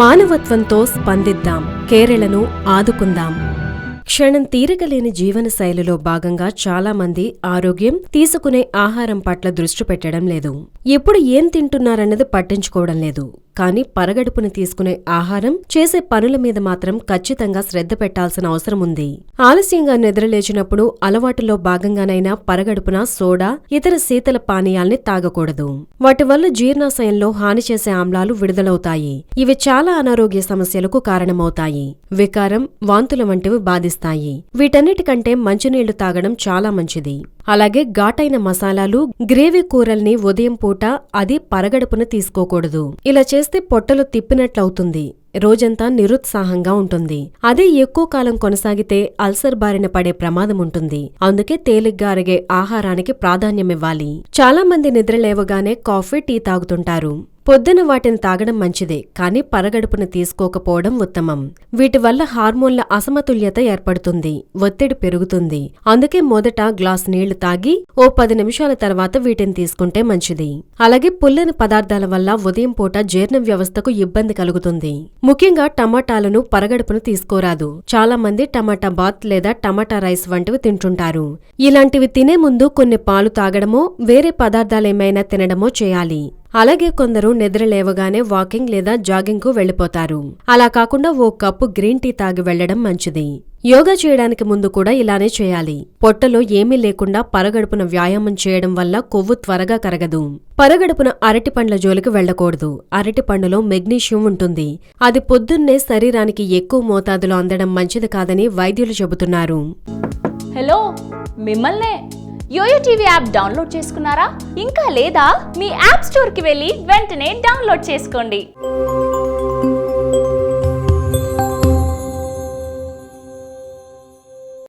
మానవత్వంతో స్పందిద్దాం, కేరళను ఆదుకుందాం. క్షణం తీరగలేని జీవన శైలిలో భాగంగా చాలా మంది ఆరోగ్యం, తీసుకునే ఆహారం పట్ల దృష్టి పెట్టడం లేదు. ఎప్పుడు ఏం తింటున్నారన్నది పట్టించుకోవడం లేదు. కానీ పరగడుపున తీసుకునే ఆహారం, చేసే పనుల మీద మాత్రం ఖచ్చితంగా శ్రద్ధ పెట్టాల్సిన అవసరం ఉంది. ఆలస్యంగా నిద్రలేచినప్పుడు అలవాటులో భాగంగానైనా పరగడుపున సోడా, ఇతర శీతల పానీయాల్ని తాగకూడదు. వాటి వల్ల జీర్ణాశయంలో హాని చేసే ఆమ్లాలు విడుదలవుతాయి. ఇవి చాలా అనారోగ్య సమస్యలకు కారణమవుతాయి. వికారం, వాంతుల వంటివి బాధిస్తాయి. వీటన్నిటికంటే మంచినీళ్లు తాగడం చాలా మంచిది. అలాగే ఘాటైన మసాలాలు, గ్రేవీ కూరల్ని ఉదయం పూట, అది పరగడుపున తీసుకోకూడదు. ఇలా చేస్తే పొట్టలు తిప్పినట్లవుతుంది. రోజంతా నిరుత్సాహంగా ఉంటుంది. అదే ఎక్కువ కాలం కొనసాగితే అల్సర్ బారిన పడే ప్రమాదం ఉంటుంది. అందుకే తేలిగ్గా అరిగే ఆహారానికి ప్రాధాన్యమివ్వాలి. చాలా మంది నిద్రలేవగానే కాఫీ, టీ తాగుతుంటారు. పొద్దున వాటిని తాగడం మంచిదే, కానీ పరగడుపున తీసుకోకపోవడం ఉత్తమం. వీటి వల్ల హార్మోన్ల అసమతుల్యత ఏర్పడుతుంది, ఒత్తిడి పెరుగుతుంది. అందుకే మొదట గ్లాస్ నీళ్లు తాగి ఓ 10 నిమిషాల తర్వాత వీటిని తీసుకుంటే మంచిది. అలాగే పుల్లని పదార్థాల వల్ల ఉదయం పూట జీర్ణ వ్యవస్థకు ఇబ్బంది కలుగుతుంది. ముఖ్యంగా టమాటాలను పరగడుపున తీసుకోరాదు. చాలా మంది టమాటా బాత్ లేదా టమాటా రైస్ వంటివి తింటుంటారు. ఇలాంటివి తినే ముందు కొన్ని పాలు తాగడమో, వేరే పదార్థాలేమైనా తినడమో చేయాలి. అలాగే కొందరు నిద్ర లేవగానే వాకింగ్ లేదా జాగింగ్ కు వెళ్లిపోతారు. అలా కాకుండా ఓ కప్పు గ్రీన్ టీ తాగి వెళ్లడం మంచిది. యోగా చేయడానికి ముందు కూడా ఇలానే చేయాలి. పొట్టలో ఏమీ లేకుండా పరగడుపున వ్యాయామం చేయడం వల్ల కొవ్వు త్వరగా కరగదు. పరగడుపున అరటిపండ్ల జోలికి వెళ్లకూడదు. అరటిపండులో మెగ్నీషియం ఉంటుంది. అది పొద్దున్నే శరీరానికి ఎక్కువ మోతాదులో అందడం మంచిది కాదని వైద్యులు చెబుతున్నారు. హలో, మిమ్మల్నే. యోయో టీవీ యాప్ డౌన్లోడ్ చేసుకున్నారా? ఇంకా లేదా? మీ యాప్ స్టోర్ కి వెళ్ళి వెంటనే డౌన్లోడ్ చేసుకోండి.